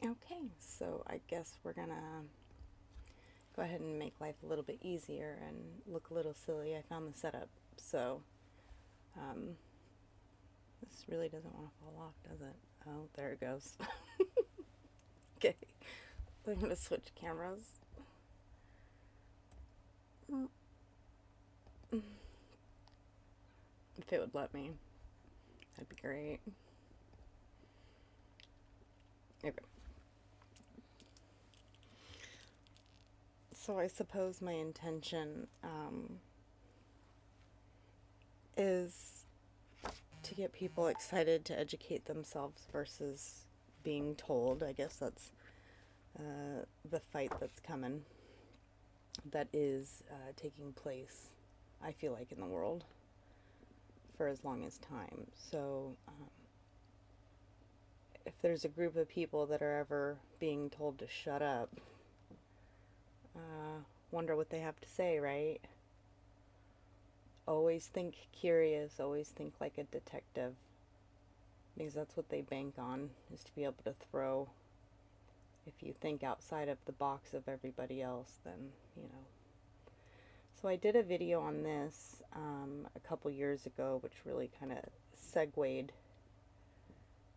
Okay, so I guess we're gonna go ahead and make life a little bit easier and look a little silly. I found the setup, so this really doesn't want to fall off, does it? Oh, there it goes. Okay, I'm gonna switch cameras. If it would let me, that'd be great. Okay. So I suppose my intention is to get people excited to educate themselves versus being told. I guess that's the fight that's coming, that is taking place, I feel like, in the world for as long as time. So if there's a group of people that are ever being told to shut up, wonder what they have to say, right? Always think curious, always think like a detective, because that's what they bank on, is to be able to throw. If you think outside of the box of everybody else, then, you know. So I did a video on this a couple years ago, which really kind of segued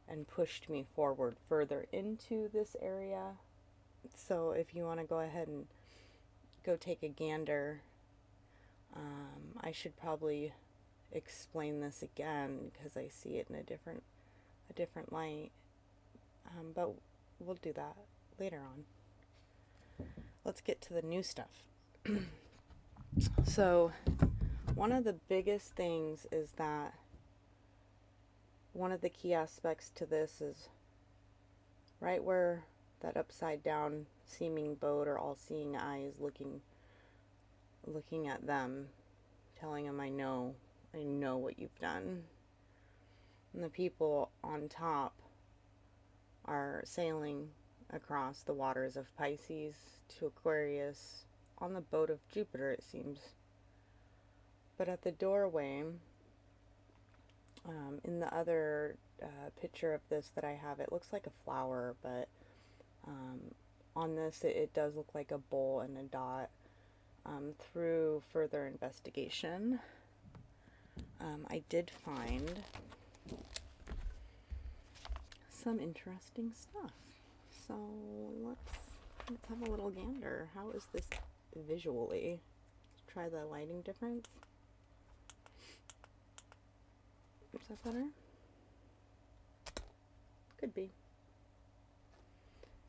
and pushed me forward further into this area. So if you want to go ahead and go take a gander, I should probably explain this again because I see it in a different light, but we'll do that later on. Let's get to the new stuff. So one of the biggest things is that one of the key aspects to this is right where that upside down seeming boat or all-seeing eye is looking at them, telling them, I know what you've done. And the people on top are sailing across the waters of Pisces to Aquarius on the boat of Jupiter, it seems. But at the doorway, in the other picture of this that I have, it looks like a flower, but on this it does look like a bowl and a dot. Through further investigation, I did find some interesting stuff. So let's have a little gander. How is this visually? Let's try the lighting difference. Is that better? Could be.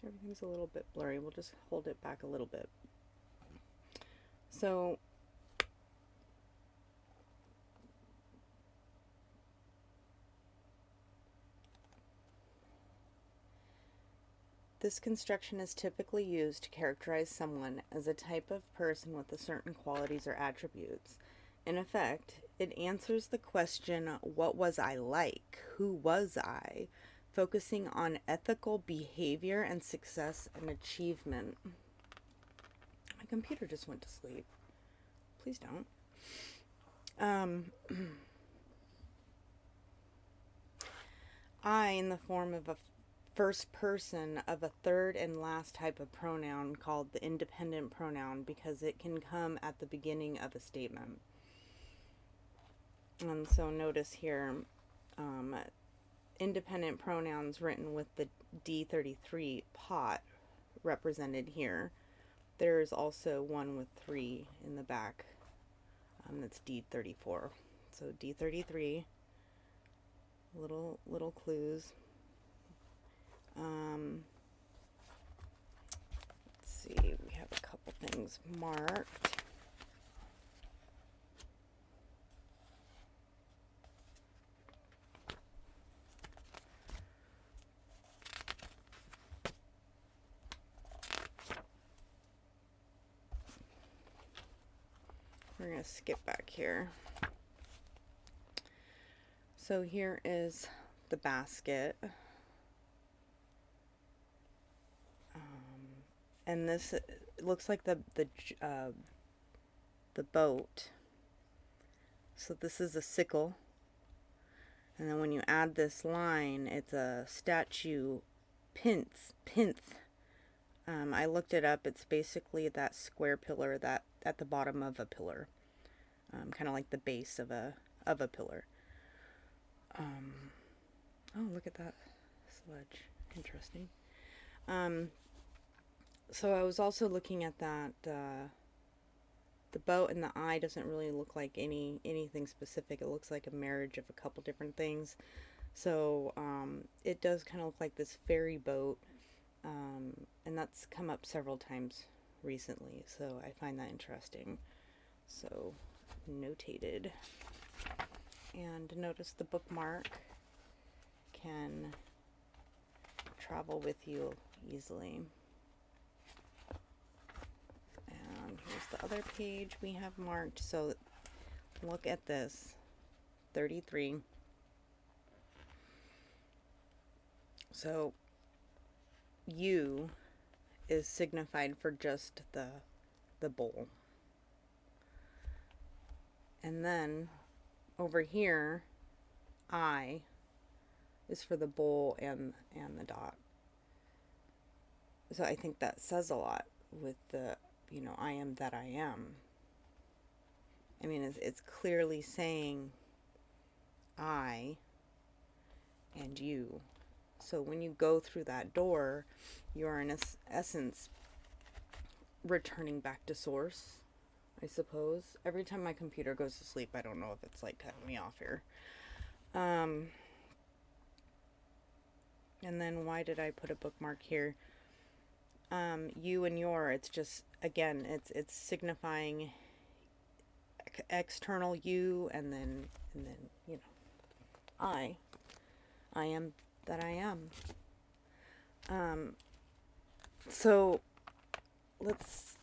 Everything's a little bit blurry. We'll just hold it back a little bit. So this construction is typically used to characterize someone as a type of person with a certain qualities or attributes. In effect, it answers the question, what was I like? Who was I? Focusing on ethical behavior and success and achievement. My computer just went to sleep. Please don't. I, in the form of a first person of a third and last type of pronoun called the independent pronoun, because it can come at the beginning of a statement. And so notice here, independent pronouns written with the D33 pot represented here. There's also one with 3 in the back, that's D34. So D33, little clues. Let's see, we have a couple things marked. We're going to skip back here. So here is the basket. And this looks like the boat. So this is a sickle. And then when you add this line, it's a statue Plinth. I looked it up. It's basically that square pillar that at the bottom of a pillar, kind of like the base of a pillar. Oh, look at that sludge. Interesting. So I was also looking at that. The boat and the eye doesn't really look like anything specific. It looks like a marriage of a couple different things. So it does kind of look like this ferry boat. And that's come up several times recently, so I find that interesting. So, notated. And notice the bookmark can travel with you easily. And here's the other page we have marked. So, look at this. 33. So, U is signified for just the bowl. And then over here, I is for the bowl and the dot. So I think that says a lot with the, you know, I am that I am. I mean, it's clearly saying I and you. So when you go through that door, you're in essence returning back to source, I suppose. Every time my computer goes to sleep, I don't know if it's like cutting me off here. And then why did I put a bookmark here? You and your, it's just, again, it's signifying external you, and then, you know, I am that I am. So let's,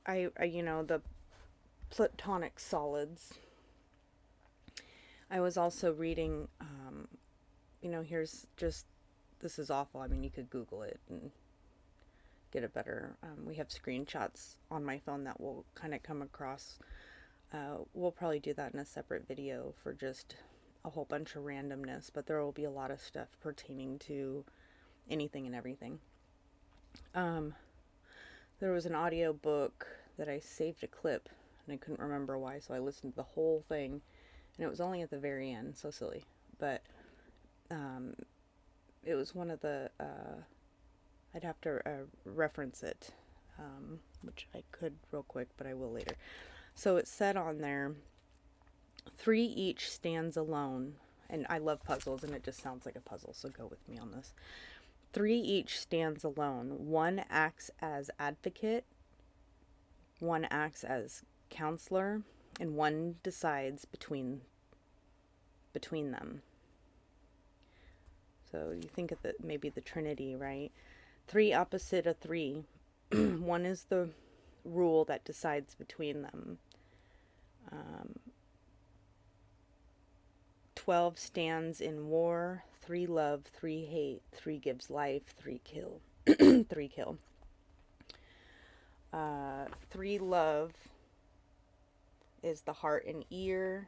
I you know, the platonic solids. I was also reading, you know, here's just, this is awful. I mean, you could Google it and get a better, we have screenshots on my phone that will kind of come across. We'll probably do that in a separate video for just a whole bunch of randomness, but there will be a lot of stuff pertaining to anything and everything. There was an audio book that I saved a clip, and I couldn't remember why, so I listened to the whole thing, and it was only at the very end, so silly, but it was one of the, I'd have to reference it, which I could real quick, but I will later. So it said on there, 3 each stands alone, and I love puzzles, and it just sounds like a puzzle, so go with me on this. 3 each stands alone. 1 acts as advocate, 1 acts as counselor, and 1 decides between them. So you think of it, maybe the Trinity, right? 3 opposite of 3. 1 is the rule that decides between them. 12 stands in war. 3 love, 3 hate, 3 gives life, 3 kill. 3 kill. 3 love is the heart and ear.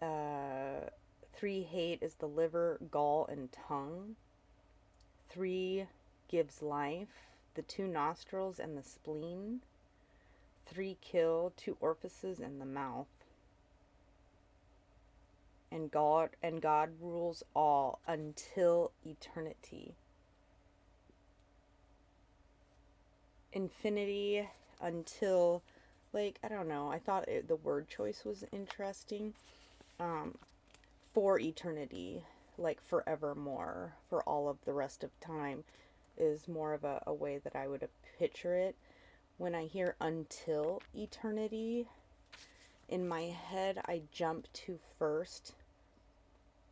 3 hate is the liver, gall, and tongue. 3 gives life, the 2 nostrils and the spleen. 3 kill, 2 orifices and the mouth. And God rules all until eternity. Infinity until, like, I don't know. I thought the word choice was interesting. For eternity, like forevermore, for all of the rest of time, is more of a way that I would picture it. When I hear until eternity, in my head, I jump to first,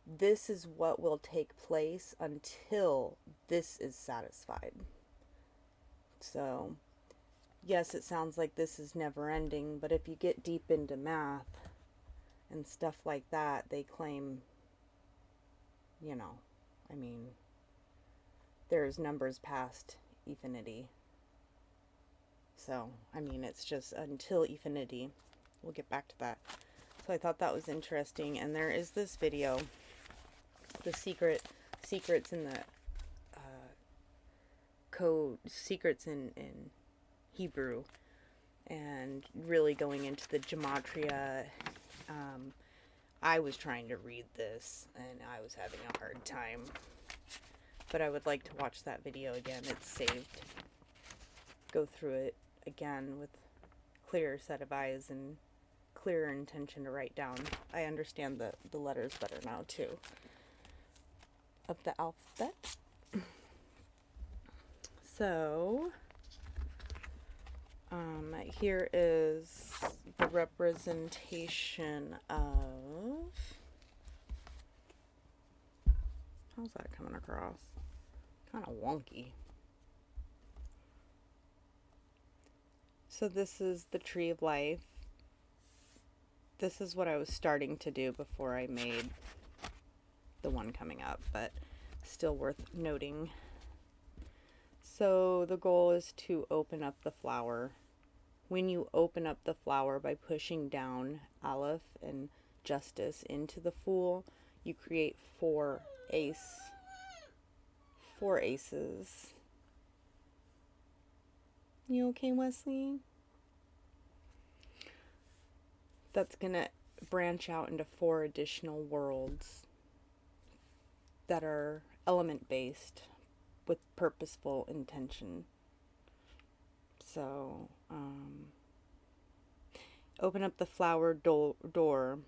this is what will take place until this is satisfied. So, yes, it sounds like this is never ending, but if you get deep into math and stuff like that, they claim, you know, I mean, there's numbers past infinity. So, I mean, it's just until infinity. We'll get back to that. So I thought that was interesting. And there is this video, The Secret secrets in the code, secrets in Hebrew, and really going into the gematria. I was trying to read this and I was having a hard time, but I would like to watch that video again. It's saved. Go through it again with clearer set of eyes and clearer intention to write down. I understand the letters better now too, of the alphabet. So here is the representation of, how's that coming across? Kind of wonky. So this is the tree of life. This is what I was starting to do before I made the one coming up, but still worth noting. So the goal is to open up the flower. When you open up the flower by pushing down Aleph and Justice into the Fool, you create four aces. You okay, Wesley? That's gonna branch out into 4 additional worlds that are element based with purposeful intention. So, open up the flower door.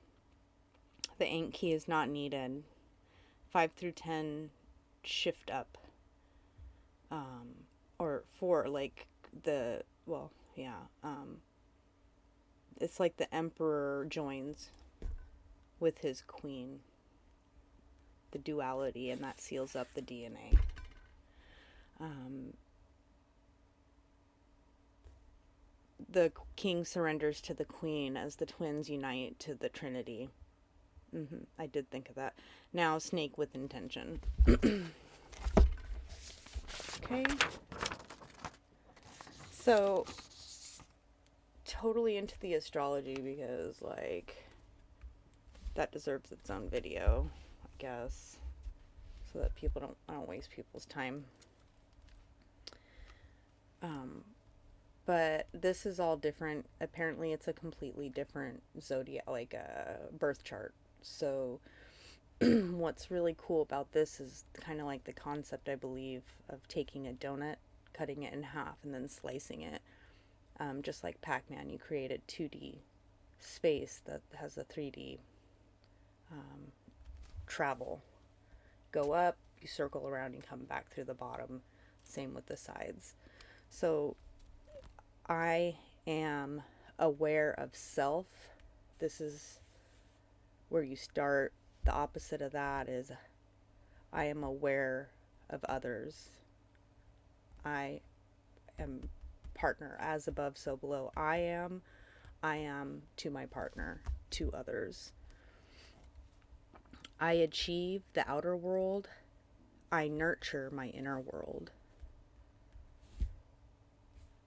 The ink key is not needed. 5 through 10 shift up. Or 4, like the, well, yeah. It's like the emperor joins with his queen. The duality, and that seals up the DNA. The king surrenders to the queen as the twins unite to the trinity. I did think of that. Now, snake with intention. Okay. So, totally into the astrology because, like, that deserves its own video, I guess, so that I don't waste people's time. But this is all different. Apparently it's a completely different zodiac, like a birth chart. So what's really cool about this is kind of like the concept, I believe, of taking a donut, cutting it in half, and then slicing it. Just like Pac-Man, you create a 2D space that has a 3D travel. Go up, you circle around, and come back through the bottom. Same with the sides. So I am aware of self. This is where you start. The opposite of that is I am aware of others. I am partner, as above, so below. I am to my partner, to others. I achieve the outer world. I nurture my inner world.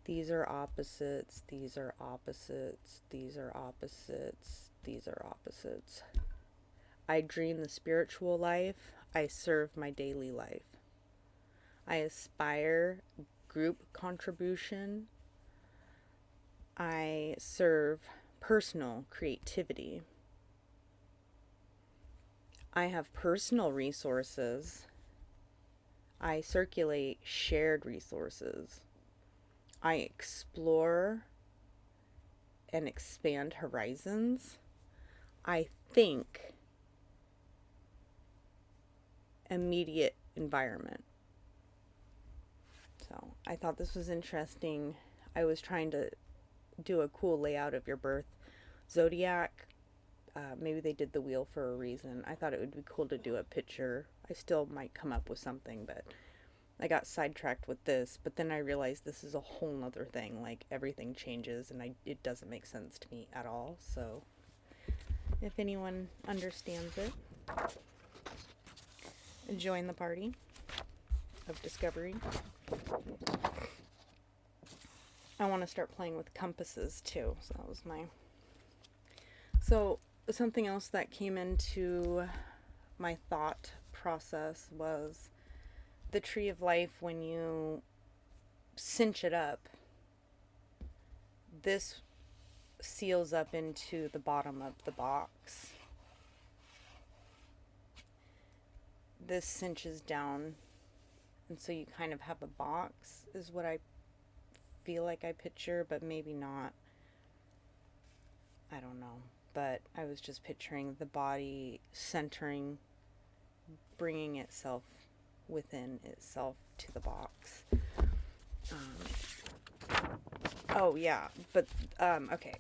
These are opposites, these are opposites, these are opposites, these are opposites. I dream the spiritual life. I serve my daily life. I aspire group contribution. I serve personal creativity. I have personal resources. I circulate shared resources. I explore and expand horizons. I think immediate environment. So I thought this was interesting. I was trying to do a cool layout of your birth zodiac. Maybe they did the wheel for a reason. I thought it would be cool to do a picture. I still might come up with something, but I got sidetracked with this. But then I realized this is a whole nother thing. Like, everything changes, and it doesn't make sense to me at all. So if anyone understands it, join the party of discovery. I want to start playing with compasses too. So that was So something else that came into my thought process was the tree of life. When you cinch it up, this seals up into the bottom of the box. This cinches down, and so you kind of have a box, is what I feel like I picture, but maybe not. I don't know. But I was just picturing the body centering, bringing itself within itself to the box. Oh yeah, but okay.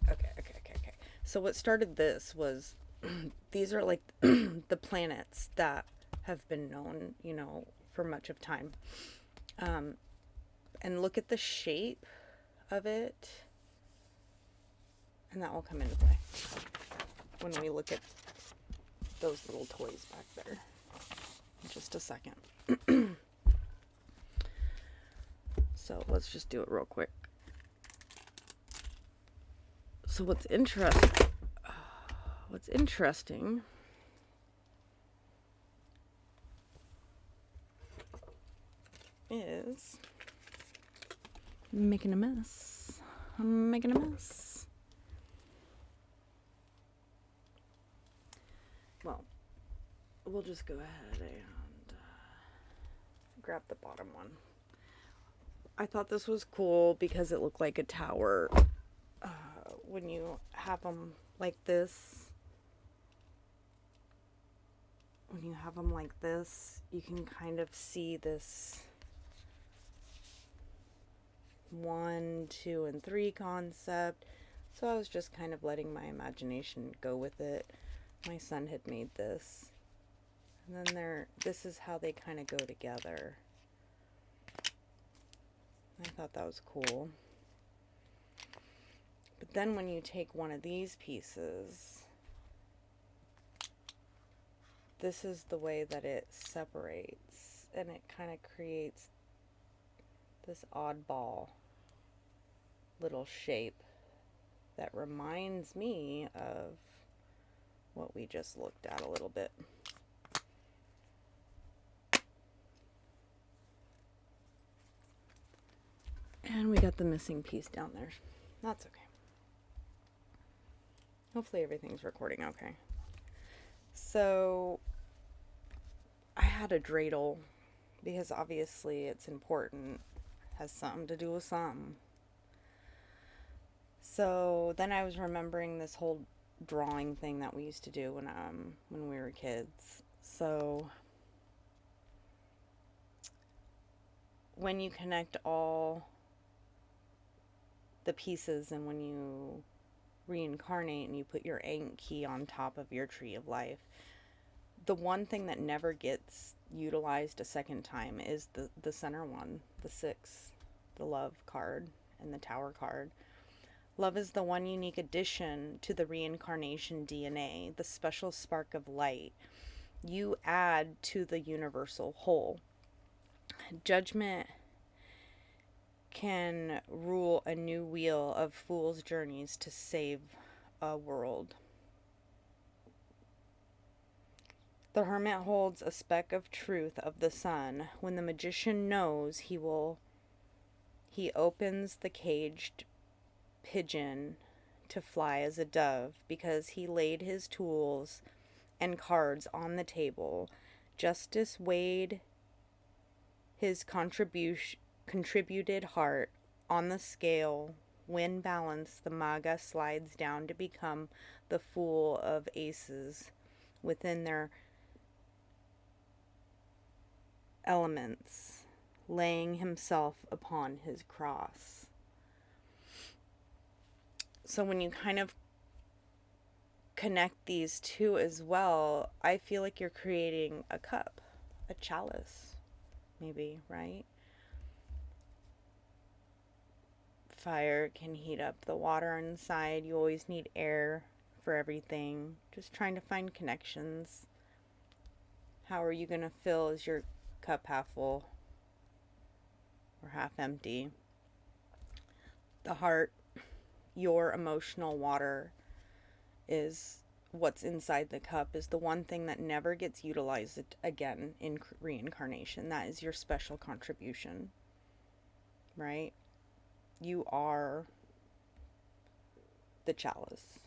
So what started this was these are like the planets that have been known, for much of time. And look at the shape of it, and that will come into play when we look at those little toys back there in just a second. So let's just do it real quick. So what's interesting is I'm making a mess. Well, we'll just go ahead and grab the bottom one. I thought this was cool because it looked like a tower. When you have them like this, you can kind of see this 1, 2, and 3 concept. So I was just kind of letting my imagination go with it. My son had made this, and then this is how they kind of go together. I thought that was cool. But then when you take one of these pieces, this is the way that it separates, and it kind of creates this oddball little shape that reminds me of what we just looked at a little bit. And we got the missing piece down there. That's okay. Hopefully everything's recording okay. So I had a dreidel because obviously it's important. It has something to do with something. So then I was remembering this whole drawing thing that we used to do when we were kids. So when you connect all the pieces, and when you reincarnate and you put your ink key on top of your tree of life, the one thing that never gets utilized a second time is the center one, the 6, the love card and the tower card. Love is the one unique addition to the reincarnation DNA, the special spark of light you add to the universal whole. Judgment can rule a new wheel of fool's journeys to save a world. The hermit holds a speck of truth of the sun. When the magician knows he opens the caged pigeon to fly as a dove, because he laid his tools and cards on the table. Justice weighed his contributed heart on the scale. When balanced, the maga slides down to become the fool of aces within their elements, laying himself upon his cross. So when you kind of connect these two as well, I feel like you're creating a cup, a chalice, maybe, right? Fire can heat up the water inside. You always need air for everything. Just trying to find connections. How are you going to fill? Is your cup half full or half empty? The heart, your emotional water, is what's inside the cup is the one thing that never gets utilized again in reincarnation. That is your special contribution, right? You are the chalice.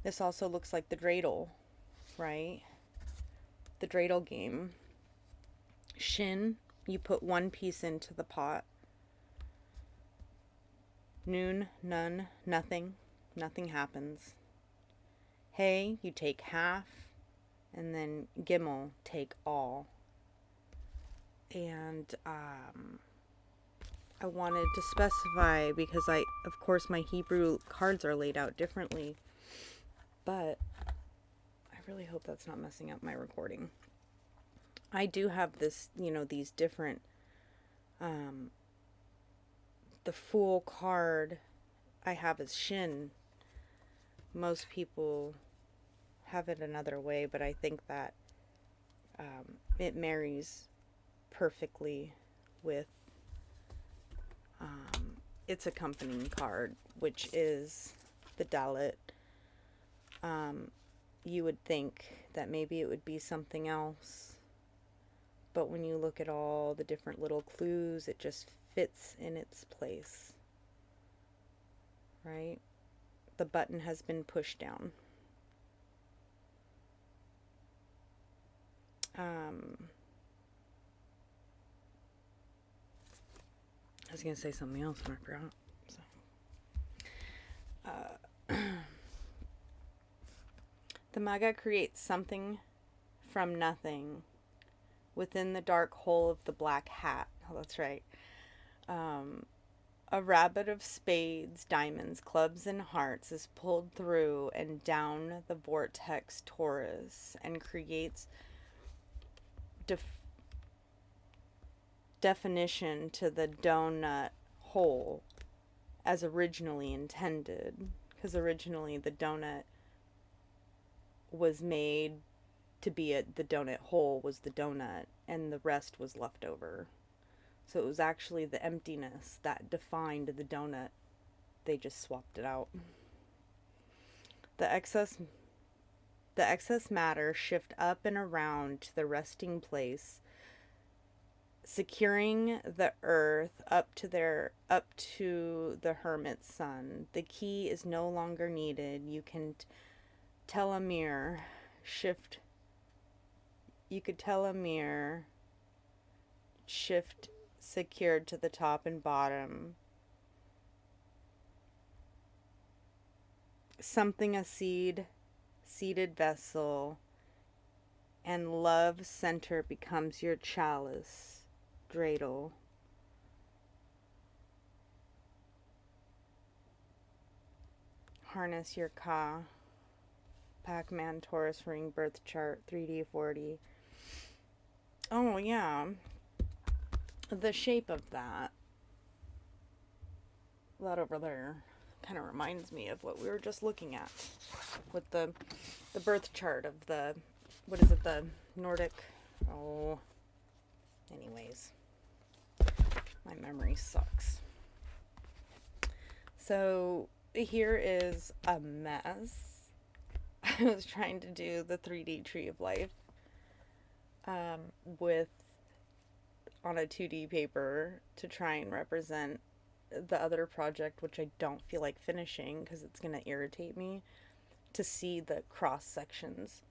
This also looks like the dreidel, right? The dreidel game. Shin, you put one piece into the pot. Noon, none, nothing. Nothing happens. Hey, you take half. And then Gimel, take all. And I wanted to specify because of course, my Hebrew cards are laid out differently. But I really hope that's not messing up my recording. I do have this, these different, the Fool card I have as Shin. Most people have it another way, but I think that it marries perfectly with its accompanying card, which is the Dalet. You would think that maybe it would be something else, but when you look at all the different little clues, it just fits in its place, right? The button has been pushed down. I was going to say something else and I forgot. The Maga creates something from nothing within the dark hole of the black hat. Oh, that's right. A rabbit of spades, diamonds, clubs, and hearts is pulled through and down the vortex torus and creates definition to the donut hole as originally intended. Because originally the donut was made to be the donut hole was the donut, and the rest was left over. So it was actually the emptiness that defined the donut. They just swapped it out. The excess matter shift up and around to the resting place, securing the earth up to the hermit's sun. The key is no longer needed. You can tell a mirror shift. You could tell a mirror shift secured to the top and bottom. Something a seeded vessel, and love center becomes your chalice, dreidel. Harness your Ka. Pac-Man Taurus ring birth chart 3D 40. Oh yeah, the shape of that over there kind of reminds me of what we were just looking at with the birth chart of the, what is it, the Nordic, anyways, my memory sucks. So here is a mess. I was trying to do the 3D tree of life on a 2D paper to try and represent the other project, which I don't feel like finishing because it's going to irritate me to see the cross sections.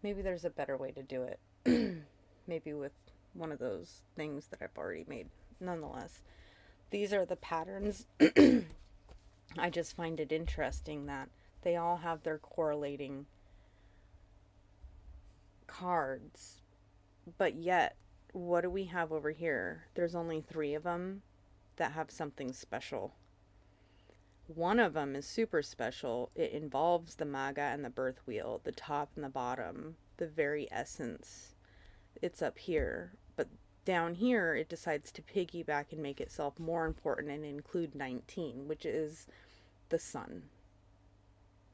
Maybe there's a better way to do it. Maybe with one of those things that I've already made. Nonetheless, these are the patterns. I just find it interesting that they all have their correlating cards, but yet, what do we have over here? There's only 3 of them that have something special. One of them is super special. It involves the Maga and the birth wheel, the top and the bottom, the very essence. It's up here, but down here it decides to piggyback and make itself more important and include 19, which is the sun.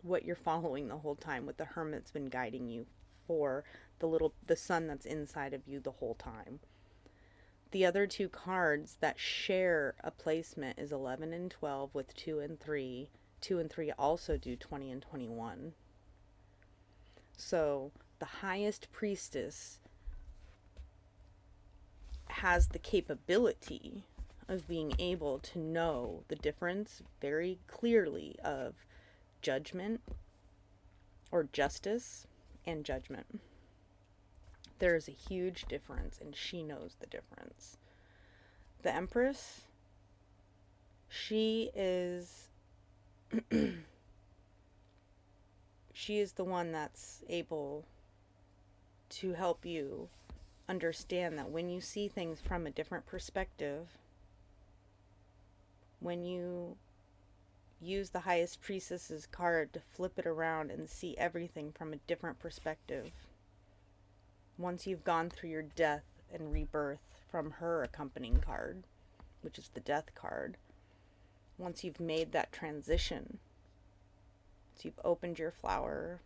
What you're following the whole time, what the hermit's been guiding you for, the sun that's inside of you the whole time. The other 2 cards that share a placement is 11 and 12 with 2 and 3. 2 and 3 also do 20 and 21. So the highest priestess has the capability of being able to know the difference very clearly of judgment or justice and judgment. There is a huge difference, and she knows the difference. The Empress, she is she is the one that's able to help you understand that when you see things from a different perspective, when you use the highest priestess's card to flip it around and see everything from a different perspective, once you've gone through your death and rebirth from her accompanying card, which is the death card, once you've made that transition, once you've opened your flower,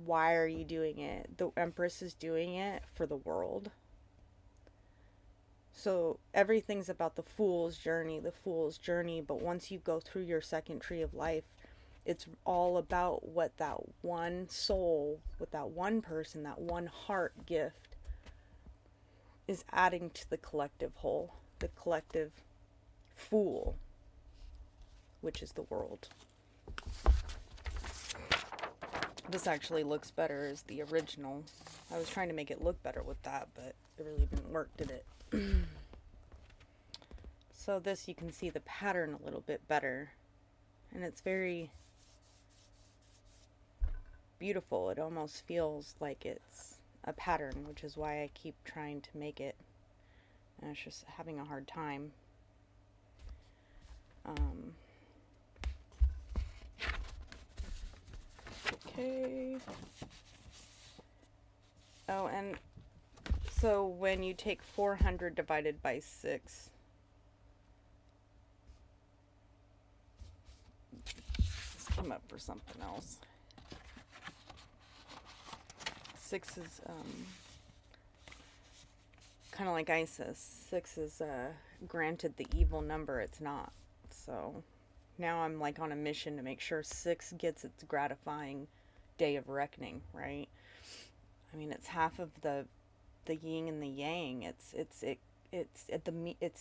why are you doing it? The Empress is doing it for the world. So everything's about the fool's journey, but once you go through your second tree of life, it's all about what that one soul, what that one person, that one heart gift is adding to the collective whole, the collective fool, which is the world. This actually looks better as the original. I was trying to make it look better with that, but it really didn't work, did it? So this, you can see the pattern a little bit better, and it's very beautiful. It almost feels like it's a pattern, which is why I keep trying to make it, and it's just having a hard time. Okay. Oh, and so when you take 400 divided by 6, this came up for something else. 6 is kind of like Isis. 6 is granted the evil number it's not. So now I'm like on a mission to make sure 6 gets its gratifying day of reckoning, right? I mean, it's half of the yin and the yang. It's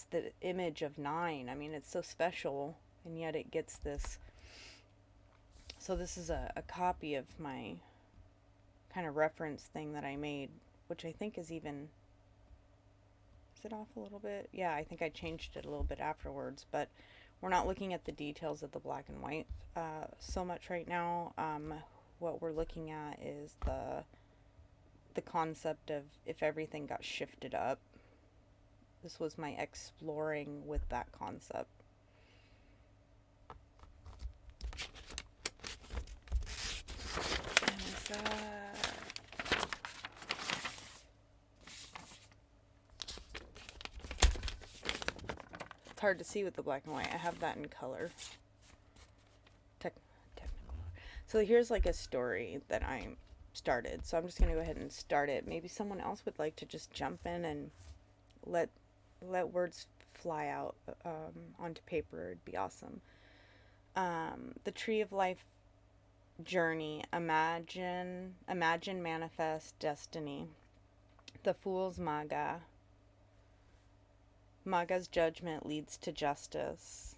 the image of 9. I mean, it's so special, and yet it gets this. So this is a copy of my kind of reference thing that I made, which I think is even, is it off a little bit? Yeah, I think I changed it a little bit afterwards, but we're not looking at the details of the black and white so much right now. What we're looking at is the concept of if everything got shifted up. This was my exploring with that concept. And is that... It's hard to see with the black and white. I have that in color. Technical. So here's like a story that I started. So I'm just going to go ahead and start it. Maybe someone else would like to just jump in and let words fly out onto paper. It'd be awesome. The Tree of Life journey. Imagine, manifest, destiny. The Fool's Maga. Maga's judgment leads to justice.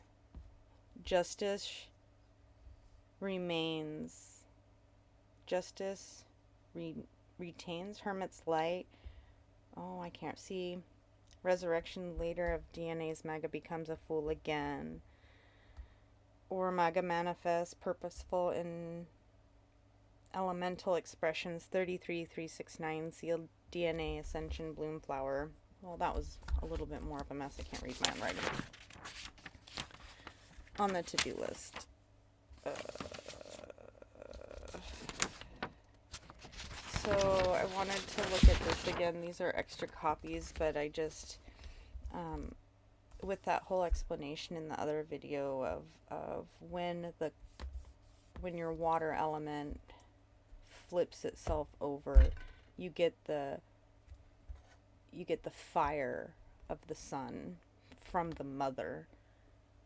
Justice remains. Justice retains. Hermit's light. Oh, I can't see. Resurrection later of DNA's Maga becomes a fool again. Or Maga manifests purposeful in elemental expressions. 33369 sealed DNA ascension bloom flower. Well, that was a little bit more of a mess. I can't read my own writing. On the to-do list. So I wanted to look at this again. These are extra copies, but I just, with that whole explanation in the other video of when your water element flips itself over, you get the fire of the sun from the mother,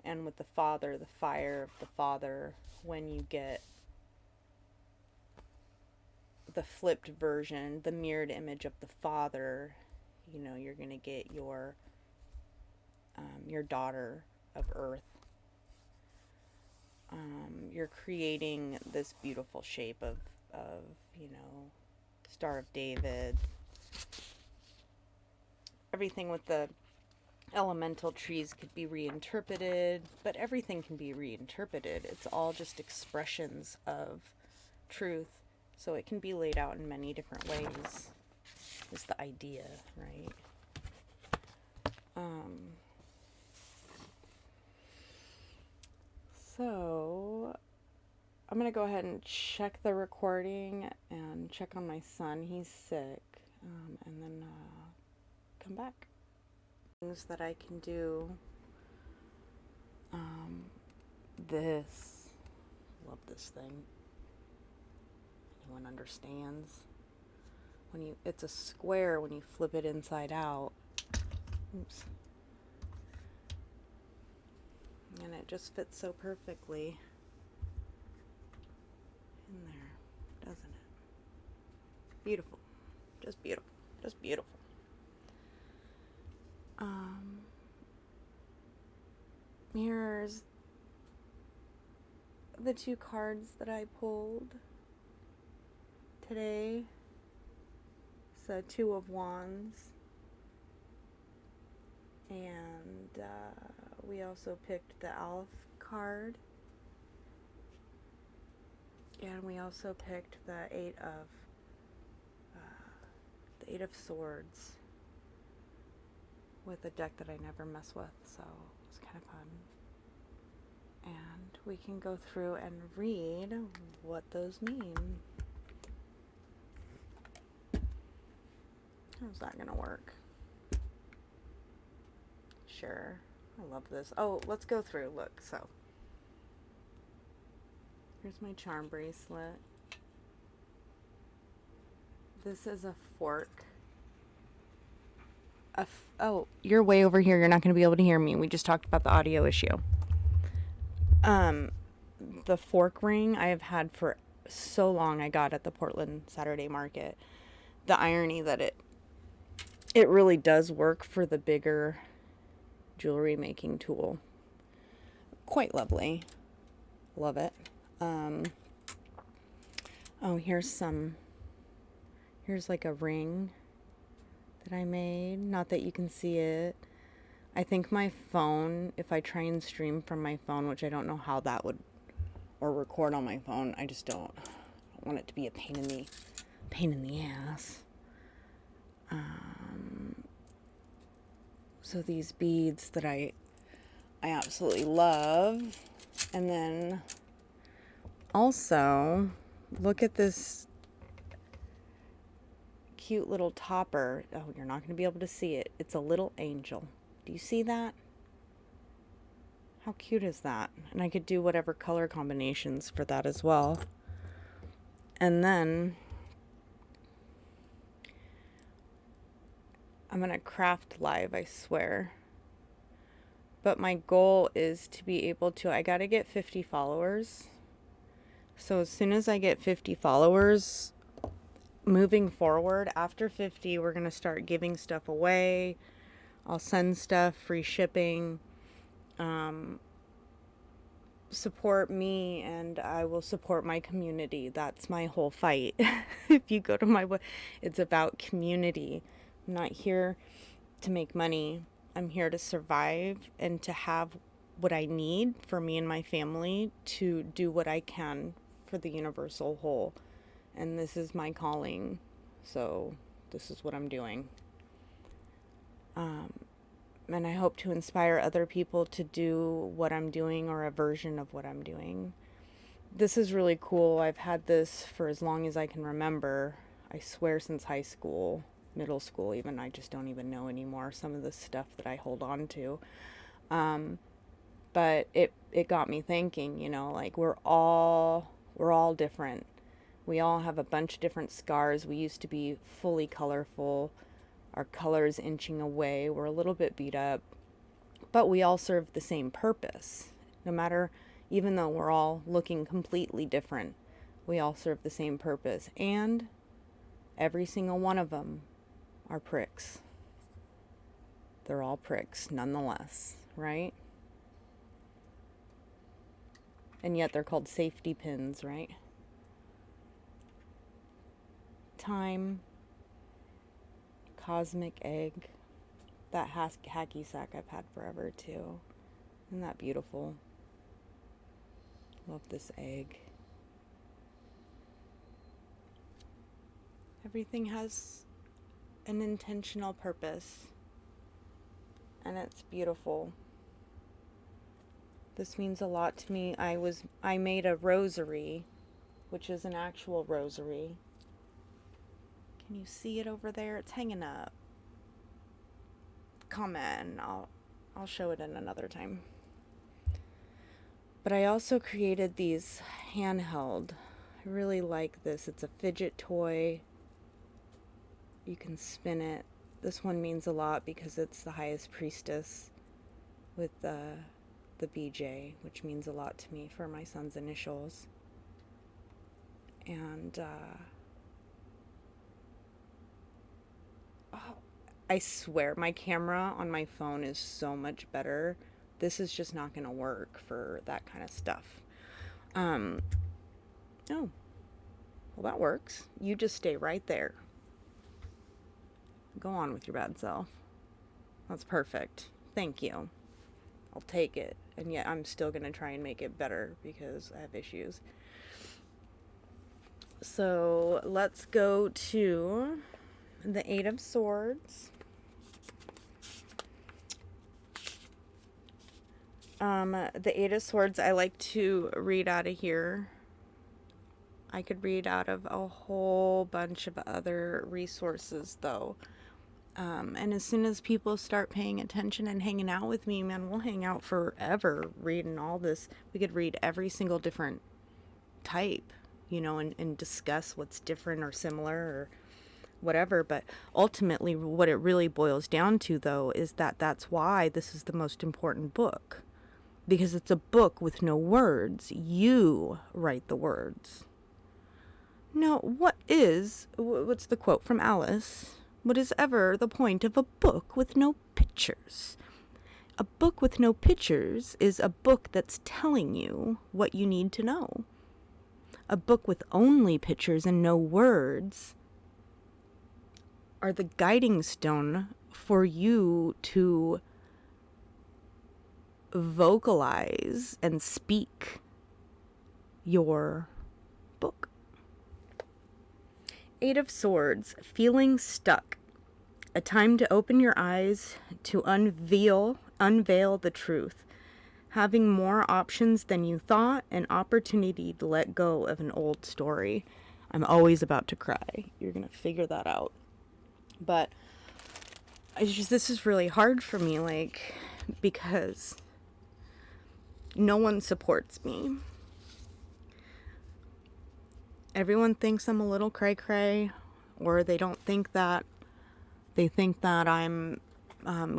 And with the Father, the fire of the Father, when you get the flipped version, the mirrored image of the Father, you know, you're going to get your daughter of Earth. You're creating this beautiful shape of, you know, Star of David. Everything with the elemental trees could be reinterpreted, but everything can be reinterpreted. It's all just expressions of truth, so it can be laid out in many different ways, is the idea, right? So I'm going to go ahead and check the recording and check on my son. He's sick. And then come back. Things that I can do. This. Love this thing. Anyone understands? It's a square when you flip it inside out. Oops. And it just fits so perfectly in there, doesn't it? Beautiful. Just beautiful. Just beautiful. Here's the two cards that I pulled today. It's a Two of Wands. And we also picked the Elf card. And we also picked the Eight of Swords with a deck that I never mess with, so it was kind of fun. And we can go through and read what those mean. How's that gonna work? Sure. I love this. Oh, let's go through. Look, so here's my charm bracelet. This is a fork. Oh, you're way over here. You're not going to be able to hear me. We just talked about the audio issue. The fork ring I have had for so long. I got at the Portland Saturday Market. The irony that it really does work for the bigger jewelry making tool. Quite lovely. Love it. Oh, here's like a ring that I made. Not that you can see it. I think my phone, if I try and stream from my phone, which I don't know how that would, or record on my phone, I just don't want it to be a pain in the ass. So these beads that I absolutely love. And then also, look at this cute little topper. Oh, you're not going to be able to see it. It's a little angel. Do you see that? How cute is that? And I could do whatever color combinations for that as well. And then I'm going to craft live, I swear. But my goal is to be able to, I got to get 50 followers. So as soon as I get 50 followers, moving forward, after 50, we're going to start giving stuff away. I'll send stuff, free shipping. Support me and I will support my community. That's my whole fight. If you go to my website, it's about community. I'm not here to make money. I'm here to survive and to have what I need for me and my family to do what I can for the universal whole. And this is my calling. So this is what I'm doing. And I hope to inspire other people to do what I'm doing or a version of what I'm doing. This is really cool. I've had this for as long as I can remember. I swear since high school, middle school even. I just don't even know anymore some of the stuff that I hold on to. But it got me thinking, you know, like we're all different. We all have a bunch of different scars. We used to be fully colorful. Our color's inching away. We're a little bit beat up. But we all serve the same purpose. No matter, even though we're all looking completely different, we all serve the same purpose. And every single one of them are pricks. They're all pricks, nonetheless, right? And yet they're called safety pins, right? Time, cosmic egg, that hacky sack I've had forever too. Isn't that beautiful? Love this egg. Everything has an intentional purpose, and it's beautiful. This means a lot to me. I made a rosary, which is an actual rosary. Can you see it over there? It's hanging up. Comment. I'll show it in another time. But I also created these handheld. I really like this. It's a fidget toy. You can spin it. This one means a lot because it's the highest priestess with the BJ, which means a lot to me for my son's initials. And I swear my camera on my phone is so much better. This is just not going to work for that kind of stuff. Oh, well, that works. You just stay right there. Go on with your bad self. That's perfect. Thank you. I'll take it. And yet I'm still going to try and make it better because I have issues. So let's go to the Eight of Swords. The Eight of Swords, I like to read out of here. I could read out of a whole bunch of other resources, though. And as soon as people start paying attention and hanging out with me, man, we'll hang out forever reading all this. We could read every single different type, and discuss what's different or similar or whatever. But ultimately, what it really boils down to, though, is that that's why this is the most important book. Because it's a book with no words. You write the words. Now, what's the quote from Alice? What is ever the point of a book with no pictures? A book with no pictures is a book that's telling you what you need to know. A book with only pictures and no words are the guiding stone for you to vocalize and speak your book. Eight of Swords, feeling stuck. A time to open your eyes, to unveil the truth. Having more options than you thought, an opportunity to let go of an old story. I'm always about to cry. You're going to figure that out. But this is really hard for me, because no one supports me. Everyone thinks I'm a little cray-cray, or they don't think that. They think that I'm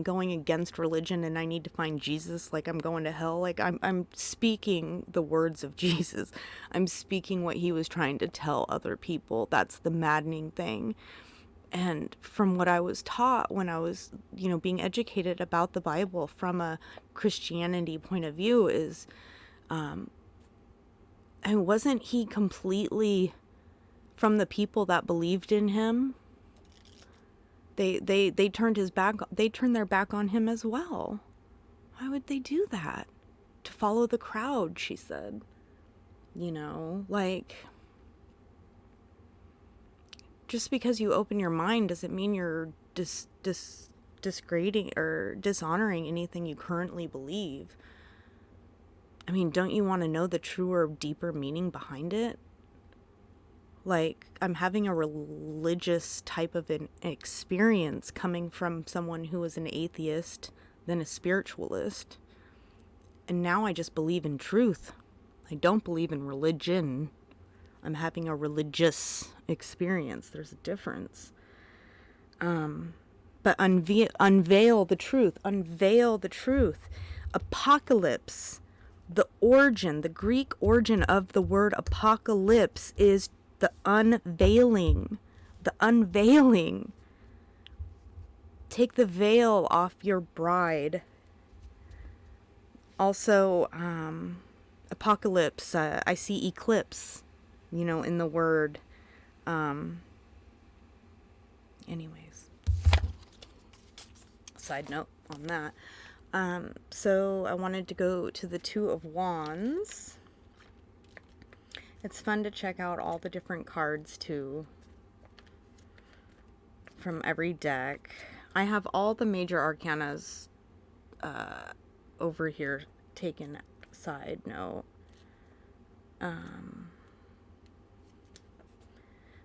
going against religion and I need to find Jesus, like I'm going to hell. I'm speaking the words of Jesus. I'm speaking what he was trying to tell other people. That's the maddening thing. And from what I was taught when I was, being educated about the Bible from a Christianity point of view is, and wasn't he completely from the people that believed in him? They turned their back on him as well. Why would they do that? To follow the crowd, she said. Just because you open your mind doesn't mean you're disgrading or dishonoring anything you currently believe. I mean, don't you want to know the truer, deeper meaning behind it? I'm having a religious type of an experience coming from someone who was an atheist, then a spiritualist. And now I just believe in truth. I don't believe in religion. I'm having a religious experience. There's a difference. but unveil the truth. Unveil the truth. Apocalypse, the origin, the Greek origin of the word apocalypse is the unveiling. The unveiling. Take the veil off your bride. Also, apocalypse, I see eclipse, you know, in the word. Anyways, side note on that. So I wanted to go to the Two of Wands. It's fun to check out all the different cards too from every deck. I have all the major arcanas over here taken. Side note.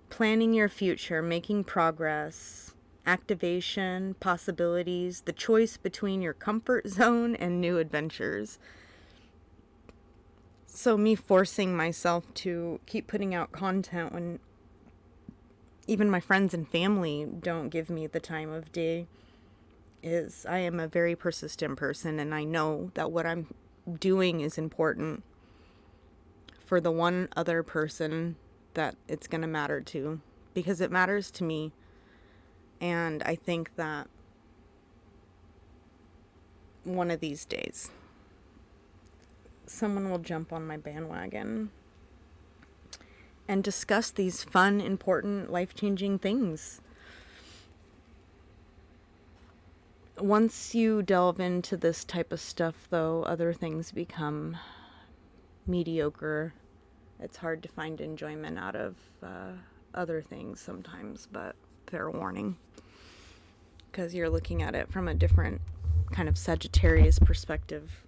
Planning your future, making progress, activation, possibilities, the choice between your comfort zone and new adventures. So me forcing myself to keep putting out content when even my friends and family don't give me the time of day is I am a very persistent person, and I know that what I'm doing is important for the one other person that it's going to matter to, because it matters to me. And I think that one of these days someone will jump on my bandwagon and discuss these fun, important, life-changing things. Once you delve into this type of stuff, though, other things become mediocre. It's hard to find enjoyment out of other things sometimes, but fair warning. Because you're looking at it from a different kind of Sagittarius perspective.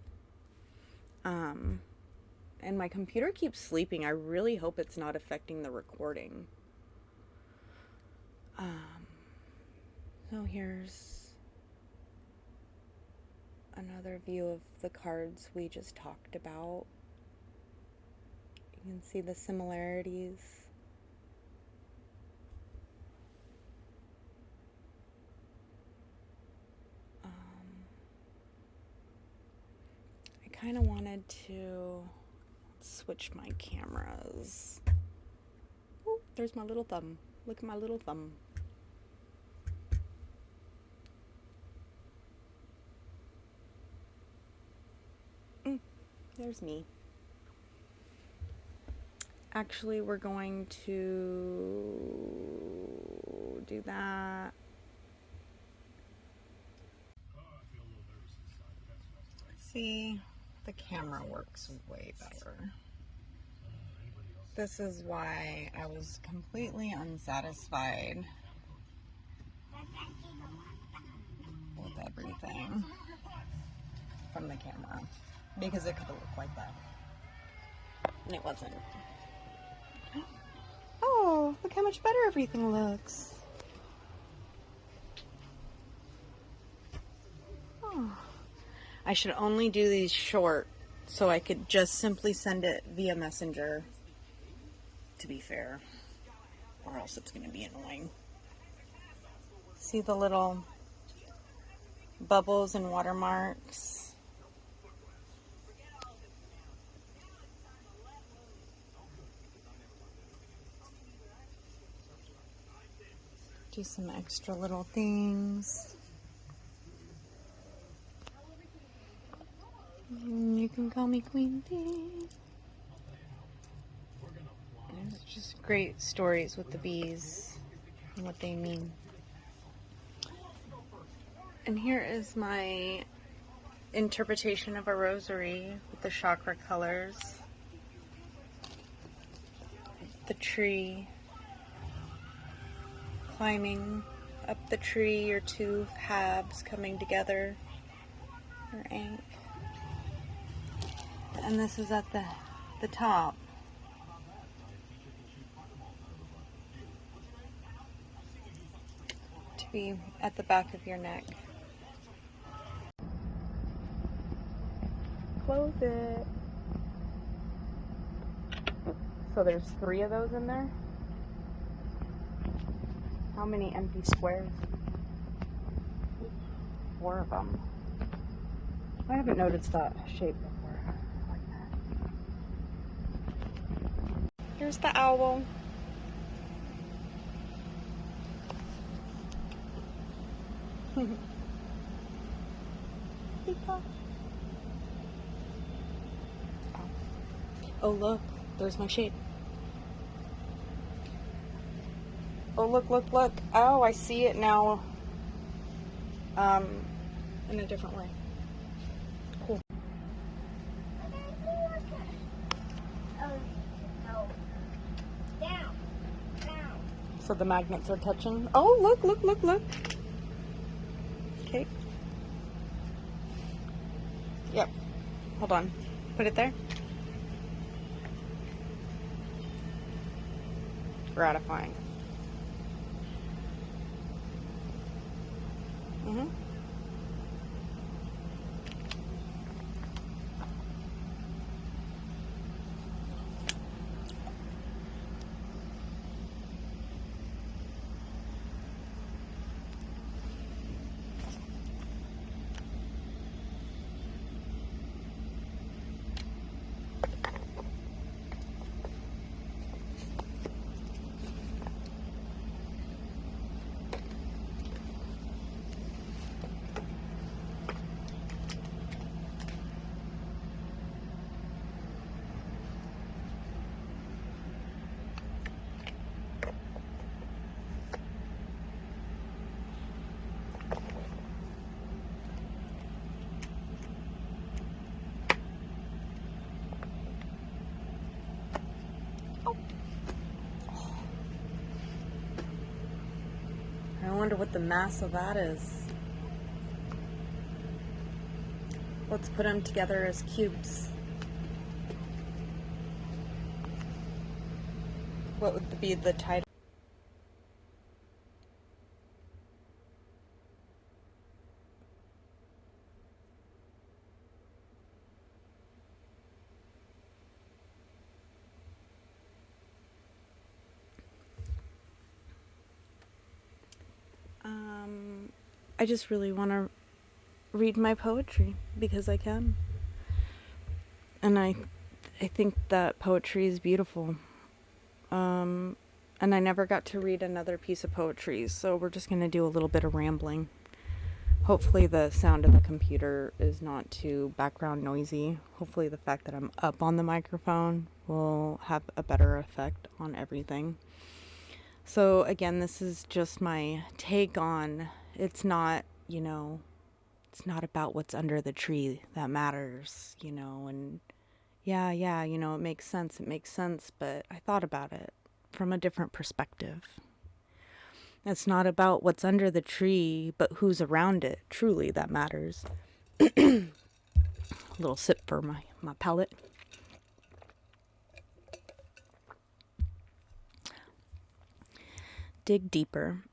And my computer keeps sleeping. I really hope it's not affecting the recording. So here's another view of the cards we just talked about. You can see the similarities. I kind of wanted to switch my cameras. Oh, there's my little thumb. Look at my little thumb. There's me. Actually, we're going to do that. See, the camera works way better. This is why I was completely unsatisfied with everything from the camera, because it could have looked like that, and it wasn't. Oh, look how much better everything looks. Oh. I should only do these short so I could just simply send it via Messenger, to be fair, or else it's going to be annoying. See the little bubbles and watermarks? Do some extra little things. You can call me Queen Bee. There's just great stories with the bees and what they mean. And here is my interpretation of a rosary with the chakra colors. The tree. Climbing up the tree, your two halves coming together. Your ankh. And this is at the top. To be at the back of your neck. Close it. So there's 3 of those in there? How many empty squares? 4 of them. I haven't noticed that shape before. Like that. Here's the owl. Oh look, there's my shape. Oh look, look, look. Oh, I see it now. In a different way. Cool. So the magnets are touching. Oh, look, look, look, look. Okay. Yep. Hold on. Put it there. Gratifying. Mm-hmm. I wonder what the mass of that is. Let's put them together as cubes. What would be the title? I just really want to read my poetry because I can. And I think that poetry is beautiful. And I never got to read another piece of poetry, so we're just going to do a little bit of rambling. Hopefully the sound of the computer is not too background noisy. Hopefully the fact that I'm up on the microphone will have a better effect on everything. So again, this is just my take on, it's not, it's not about what's under the tree that matters, and yeah, it makes sense, but I thought about it from a different perspective. It's not about what's under the tree, but who's around it, truly, that matters. A little sip for my palate. Dig deeper.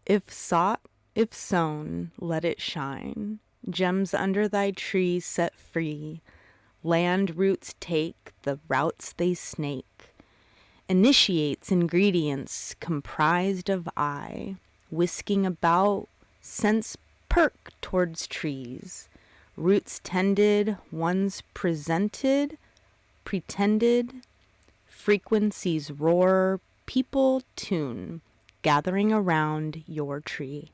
If sought, if sown, let it shine. Gems under thy tree set free. Land roots take the routes they snake. Initiates ingredients comprised of eye. Whisking about, scents perk towards trees. Roots tended, ones presented, pretended. Frequencies roar, people tune, gathering around your tree.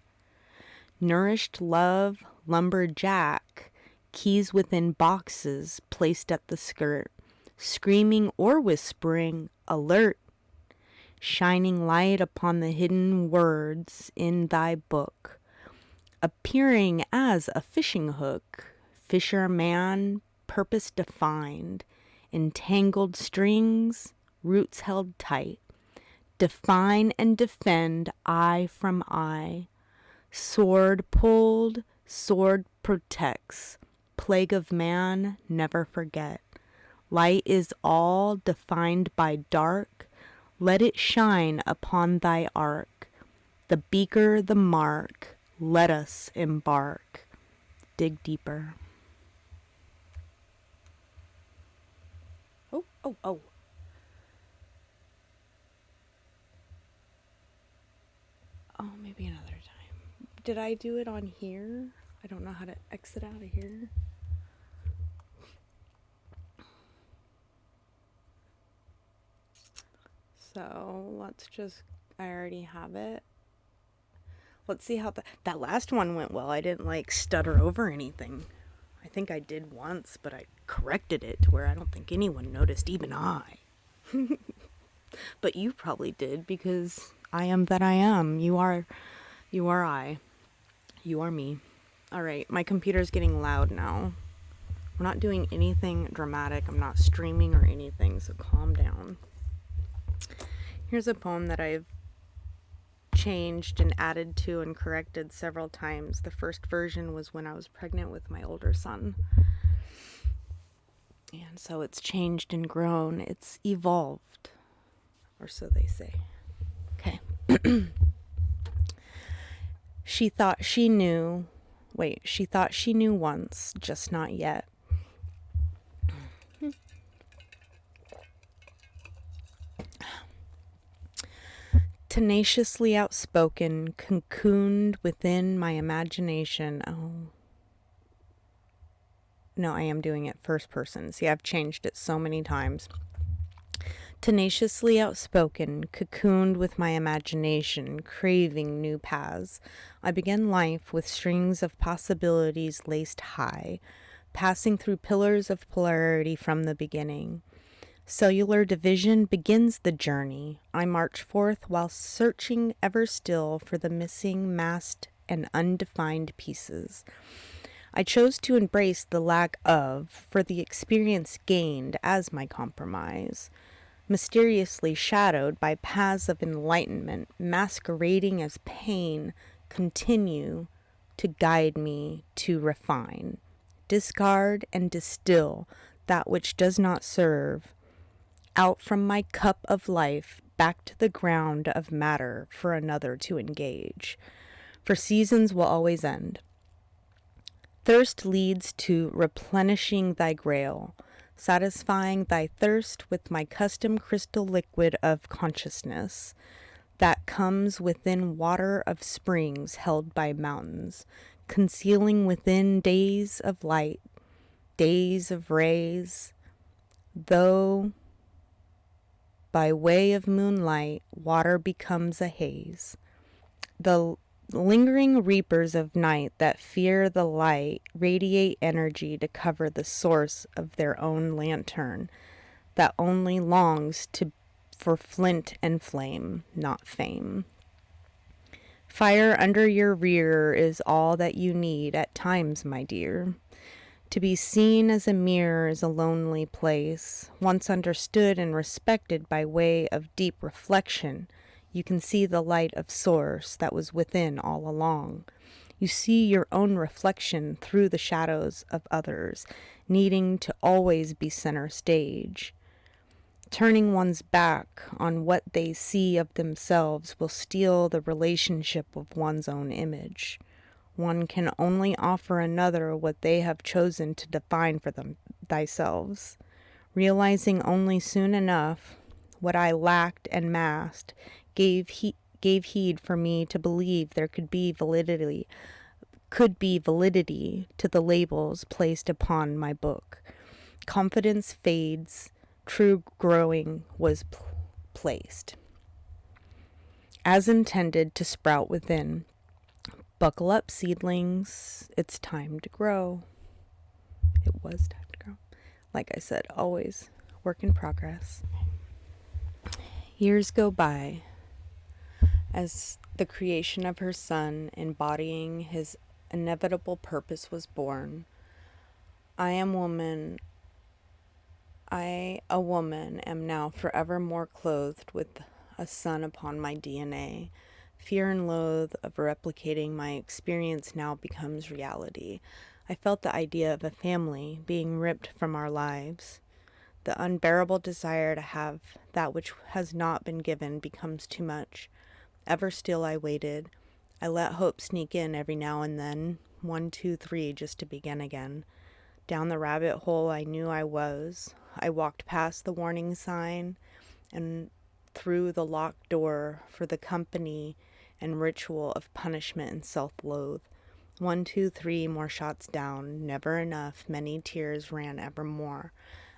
Nourished love, lumberjack, keys within boxes placed at the skirt, screaming or whispering, alert, shining light upon the hidden words in thy book, appearing as a fishing hook, fisherman, purpose defined, entangled strings, roots held tight, define and defend eye from eye, sword pulled, sword protects, plague of man, never forget. Light is all defined by dark, let it shine upon thy ark. The beaker, the mark, let us embark. Dig deeper. Oh. Oh, maybe maybe another time. Did I do it on here? I don't know how to exit out of here. So let's just, I already have it. Let's see how that last one went well. I didn't like stutter over anything. I think I did once, but I corrected it to where I don't think anyone noticed, even I. But you probably did, because I am that I am. You are I. You are me. All right, my computer's getting loud now. We're not doing anything dramatic. I'm not streaming or anything, so calm down. Here's a poem that I've changed and added to and corrected several times. The first version was when I was pregnant with my older son. And so it's changed and grown. It's evolved, or so they say. Okay. She thought she knew once, just not yet. Tenaciously outspoken, cocooned within my imagination. Oh. No, I am doing it first person. See, I've changed it so many times. Tenaciously outspoken, cocooned with my imagination, craving new paths. I began life with strings of possibilities laced high, passing through pillars of polarity from the beginning. Cellular division begins the journey. I march forth while searching ever still for the missing, masked, and undefined pieces. I chose to embrace the lack of, for the experience gained as my compromise. Mysteriously shadowed by paths of enlightenment, masquerading as pain, continue to guide me to refine, discard, and distill that which does not serve, out from my cup of life, back to the ground of matter for another to engage. For seasons will always end. Thirst leads to replenishing thy grail, satisfying thy thirst with my custom crystal liquid of consciousness that comes within water of springs held by mountains, concealing within days of light, days of rays, though by way of moonlight water becomes a haze. The lingering reapers of night that fear the light radiate energy to cover the source of their own lantern that only longs for flint and flame, not fame. Fire under your rear is all that you need at times, my dear. To be seen as a mirror is a lonely place. Once understood and respected by way of deep reflection, you can see the light of source that was within all along. You see your own reflection through the shadows of others, needing to always be center stage. Turning one's back on what they see of themselves will steal the relationship of one's own image. One can only offer another what they have chosen to define for themselves. Realizing only soon enough what I lacked and masked gave heed for me to believe there could be validity to the labels placed upon my book. Confidence fades, true growing was placed. As intended to sprout within. Buckle up, seedlings. It's time to grow. It was time to grow. Like I said, always work in progress. Years go by as the creation of her son, embodying his inevitable purpose, was born. I, a woman, am now forevermore clothed with a son upon my DNA. Fear and loathe of replicating my experience now becomes reality. I felt the idea of a family being ripped from our lives. The unbearable desire to have that which has not been given becomes too much. Ever still I waited. I let hope sneak in every now and then, 1, 2, 3, just to begin again. Down the rabbit hole I knew I was. I walked past the warning sign and through the locked door for the company and ritual of punishment and self-loathe. 1, 2, 3 more shots down, never enough, many tears ran evermore,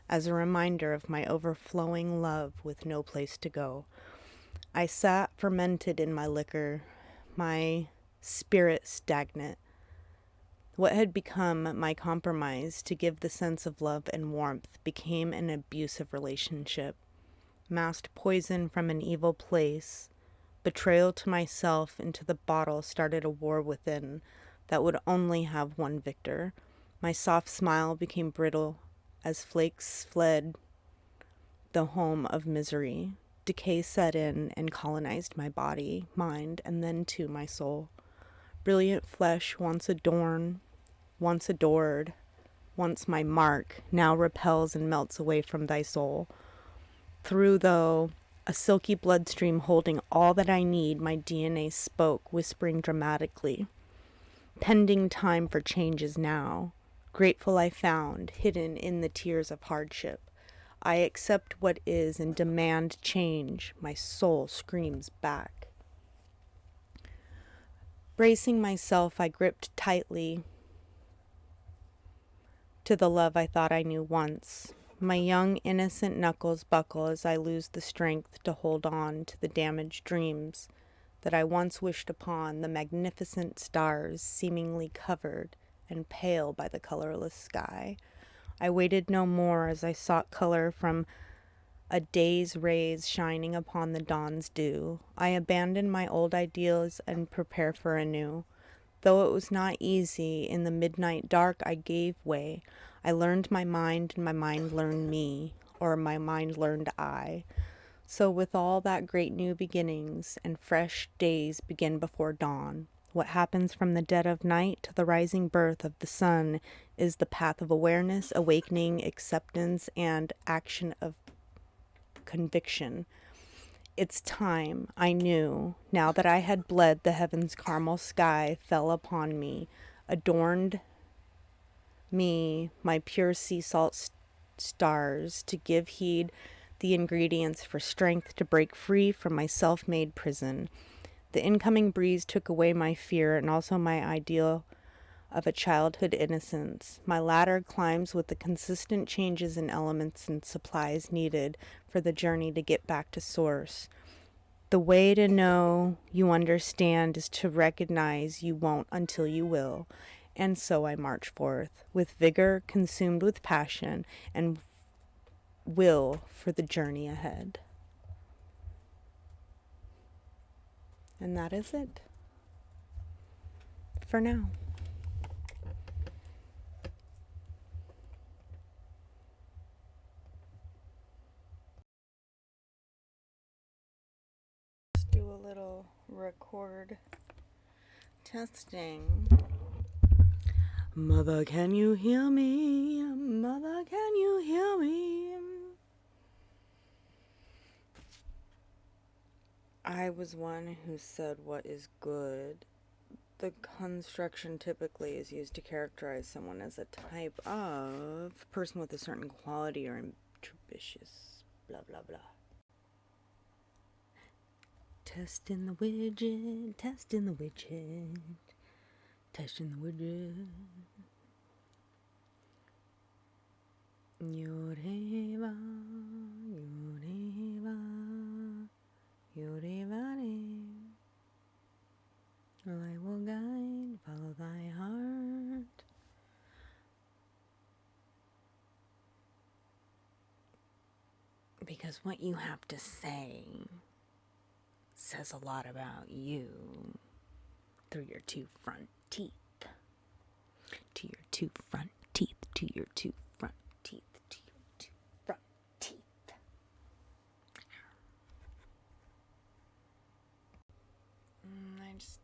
as a reminder of my overflowing love with no place to go. I sat fermented in my liquor, my spirit stagnant. What had become my compromise to give the sense of love and warmth became an abusive relationship. Masked poison from an evil place, betrayal to myself into the bottle started a war within that would only have one victor. My soft smile became brittle as flakes fled the home of misery. Decay set in and colonized my body, mind, and then too my soul. Brilliant flesh once adored, once my mark, now repels and melts away from thy soul. Through, though, a silky bloodstream holding all that I need, my DNA spoke, whispering dramatically. Pending time for change is now. Grateful I found, hidden in the tears of hardship. I accept what is and demand change. My soul screams back. Bracing myself, I gripped tightly to the love I thought I knew once. My young, innocent knuckles buckle as I lose the strength to hold on to the damaged dreams that I once wished upon, the magnificent stars seemingly covered and pale by the colorless sky. I waited no more as I sought color from a day's rays shining upon the dawn's dew. I abandoned my old ideals and prepared for a new. Though it was not easy, in the midnight dark I gave way. I learned my mind and my mind learned me, or my mind learned I. So with all that great new beginnings and fresh days begin before dawn, what happens from the dead of night to the rising birth of the sun is the path of awareness, awakening, acceptance, and action of conviction. It's time, I knew, now that I had bled, the heaven's caramel sky fell upon me, adorned me, my pure sea salt stars, to give heed the ingredients for strength to break free from my self-made prison. The incoming breeze took away my fear and also my ideal of a childhood innocence. My ladder climbs with the consistent changes in elements and supplies needed for the journey to get back to source. The way to know you understand is to recognize you won't until you will. And so I march forth, with vigor, consumed with passion, and will for the journey ahead. And that is it for now. Let's do a little record testing. Mother, can you hear me? Mother, can you hear me? I was one who said what is good. The construction typically is used to characterize someone as a type of person with a certain quality or ambitious, blah, blah, blah. Testing the widget, testing the widget, testing the widget. Yoreva, yoreva, yorevare. I will guide, follow thy heart. Because what you have to say says a lot about you through your two front teeth. To your two front teeth, to your two front teeth, to your two front teeth. I just,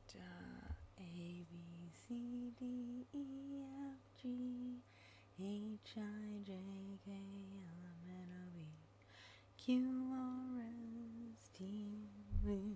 A, B, C, D, E, F, G, H, I, J, K, L, M, N, O, P, Q, R, S, T, U,